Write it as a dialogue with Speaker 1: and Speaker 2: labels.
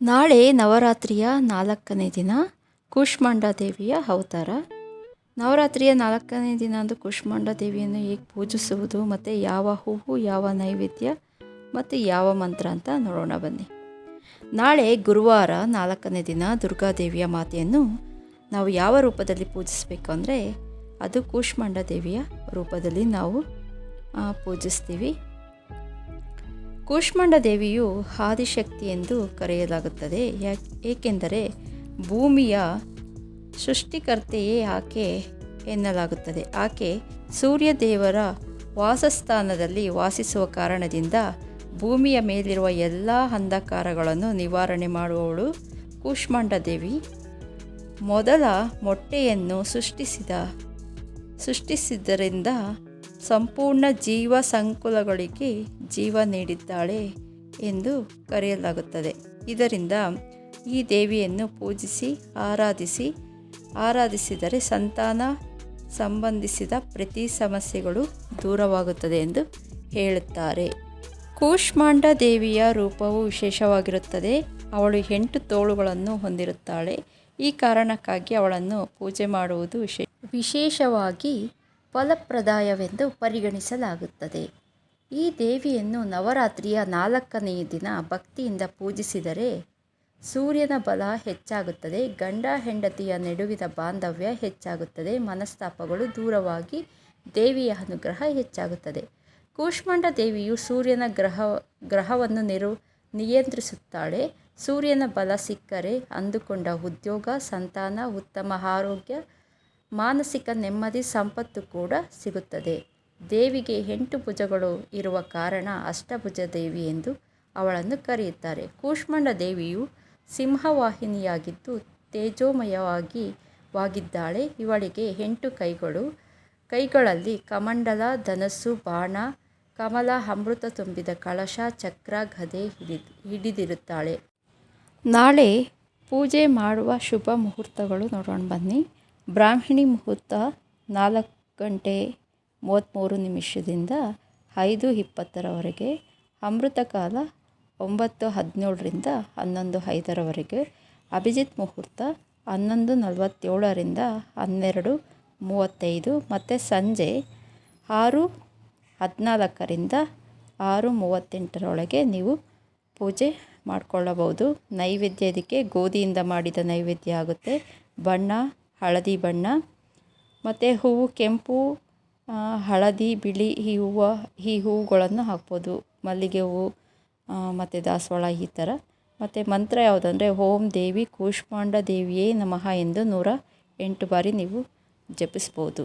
Speaker 1: ನಾಳೆ ನವರಾತ್ರಿಯ 4ನೇ ದಿನ ಕೂಷ್ಮಾಂಡ ದೇವಿಯ ಅವತಾರ. ನವರಾತ್ರಿಯ 4ನೇ ದಿನ ಅಂದು ಕೂಷ್ಮಾಂಡ ದೇವಿಯನ್ನು ಹೇಗೆ ಪೂಜಿಸುವುದು ಮತ್ತು ಯಾವ ಹೂವು, ಯಾವ ನೈವೇದ್ಯ ಮತ್ತು ಯಾವ ಮಂತ್ರ ಅಂತ ನೋಡೋಣ ಬನ್ನಿ. ನಾಳೆ ಗುರುವಾರ 4ನೇ ದಿನ ದುರ್ಗಾದೇವಿಯ ಮಾತೆಯನ್ನು ನಾವು ಯಾವ ರೂಪದಲ್ಲಿ ಪೂಜಿಸಬೇಕು ಅಂದರೆ ಅದು ಕೂಷ್ಮಾಂಡ ದೇವಿಯ ರೂಪದಲ್ಲಿ ನಾವು ಪೂಜಿಸ್ತೀವಿ. ಕೂಷ್ಮಾಂಡ ದೇವಿಯು ಆದಿಶಕ್ತಿ ಎಂದು ಕರೆಯಲಾಗುತ್ತದೆ. ಏಕೆಂದರೆ ಭೂಮಿಯ ಸೃಷ್ಟಿಕರ್ತೆಯೇ ಆಕೆ ಎನ್ನಲಾಗುತ್ತದೆ. ಆಕೆ ಸೂರ್ಯದೇವರ ವಾಸಸ್ಥಾನದಲ್ಲಿ ವಾಸಿಸುವ ಕಾರಣದಿಂದ ಭೂಮಿಯ ಮೇಲಿರುವ ಎಲ್ಲ ಅಂಧಕಾರಗಳನ್ನು ನಿವಾರಣೆ ಮಾಡುವವಳು ಕೂಷ್ಮಾಂಡ ದೇವಿ. ಮೊದಲ ಮೊಟ್ಟೆಯನ್ನು ಸೃಷ್ಟಿಸಿದ್ದರಿಂದ ಸಂಪೂರ್ಣ ಜೀವ ಸಂಕುಲಗಳಿಗೆ ಜೀವ ನೀಡಿದ್ದಾಳೆ ಎಂದು ಕರೆಯಲಾಗುತ್ತದೆ. ಇದರಿಂದ ಈ ದೇವಿಯನ್ನು ಪೂಜಿಸಿ ಆರಾಧಿಸಿದರೆ ಸಂತಾನ ಸಂಬಂಧಿಸಿದ ಪ್ರತಿ ಸಮಸ್ಯೆಗಳು ದೂರವಾಗುತ್ತದೆ ಎಂದು ಹೇಳುತ್ತಾರೆ. ಕೂಷ್ಮಾಂಡ ದೇವಿಯ ರೂಪವು ವಿಶೇಷವಾಗಿರುತ್ತದೆ. ಅವಳು 8 ತೋಳುಗಳನ್ನು ಹೊಂದಿರುತ್ತಾಳೆ. ಈ ಕಾರಣಕ್ಕಾಗಿ ಅವಳನ್ನು ಪೂಜೆ ಮಾಡುವುದು ವಿಶೇಷವಾಗಿ ಫಲಪ್ರದಾಯವೆಂದು ಪರಿಗಣಿಸಲಾಗುತ್ತದೆ. ಈ ದೇವಿಯನ್ನು ನವರಾತ್ರಿಯ 4ನೇ ದಿನ ಭಕ್ತಿಯಿಂದ ಪೂಜಿಸಿದರೆ ಸೂರ್ಯನ ಬಲ ಹೆಚ್ಚಾಗುತ್ತದೆ, ಗಂಡ ಹೆಂಡತಿಯ ನಡುವಿನ ಬಾಂಧವ್ಯ ಹೆಚ್ಚಾಗುತ್ತದೆ, ಮನಸ್ತಾಪಗಳು ದೂರವಾಗಿ ದೇವಿಯ ಅನುಗ್ರಹ ಹೆಚ್ಚಾಗುತ್ತದೆ. ಕೂಷ್ಮಾಂಡ ದೇವಿಯು ಸೂರ್ಯನ ಗ್ರಹವನ್ನು ನಿಯಂತ್ರಿಸುತ್ತಾಳೆ. ಸೂರ್ಯನ ಬಲ ಸಿಕ್ಕರೆ ಅಂದುಕೊಂಡ ಉದ್ಯೋಗ, ಸಂತಾನ, ಉತ್ತಮ ಆರೋಗ್ಯ, ಮಾನಸಿಕ ನೆಮ್ಮದಿ, ಸಂಪತ್ತು ಕೂಡ ಸಿಗುತ್ತದೆ. ದೇವಿಗೆ 8 ಭುಜಗಳು ಇರುವ ಕಾರಣ ಅಷ್ಟಭುಜ ದೇವಿ ಎಂದು ಅವಳನ್ನು ಕರೆಯುತ್ತಾರೆ. ಕೂಷ್ಮಾಂಡ ದೇವಿಯು ಸಿಂಹವಾಹಿನಿಯಾಗಿದ್ದು ತೇಜೋಮಯವಾಗಿದ್ದಾಳೆ. ಇವಳಿಗೆ 8 ಕೈಗಳು. ಕೈಗಳಲ್ಲಿ ಕಮಂಡಲ, ಧನಸ್ಸು, ಬಾಣ, ಕಮಲ, ಅಮೃತ ತುಂಬಿದ ಕಳಶ, ಚಕ್ರ, ಗದೆ ಹಿಡಿದಿರುತ್ತಾಳೆ. ನಾಳೆ ಪೂಜೆ ಮಾಡುವ ಶುಭ ಮುಹೂರ್ತಗಳು ನೋಡೋಣ ಬನ್ನಿ. ಬ್ರಾಹ್ಮಿ ಮುಹೂರ್ತ 4:33 5:20 ಅಮೃತ ಕಾಲ 9:17 11:05 ಅಭಿಜಿತ್ ಮುಹೂರ್ತ 11:47 12:35 ಮತ್ತು ಸಂಜೆ 6:14 6:38 ನೀವು ಪೂಜೆ ಮಾಡಿಕೊಳ್ಳಬಹುದು. ನೈವೇದ್ಯ ಇದಕ್ಕೆ ಗೋಧಿಯಿಂದ ಮಾಡಿದ ನೈವೇದ್ಯ ಆಗುತ್ತೆ. ಬಣ್ಣ ಹಳದಿ ಬಣ್ಣ ಮತ್ತು ಹೂವು ಕೆಂಪು, ಹಳದಿ, ಬಿಳಿ ಈ ಹೂವುಗಳನ್ನು ಹಾಕ್ಬೋದು. ಮಲ್ಲಿಗೆ ಹೂವು ಮತ್ತು ದಾಸವಾಳ ಈ ಥರ. ಮತ್ತು ಮಂತ್ರ ಯಾವುದಂದರೆ ಓಂ ದೇವಿ ಕೂಷ್ಮಾಂಡ ದೇವಿಯೇ ನಮಃ ಎಂದು 108 ಬಾರಿ ನೀವು ಜಪಿಸ್ಬೋದು.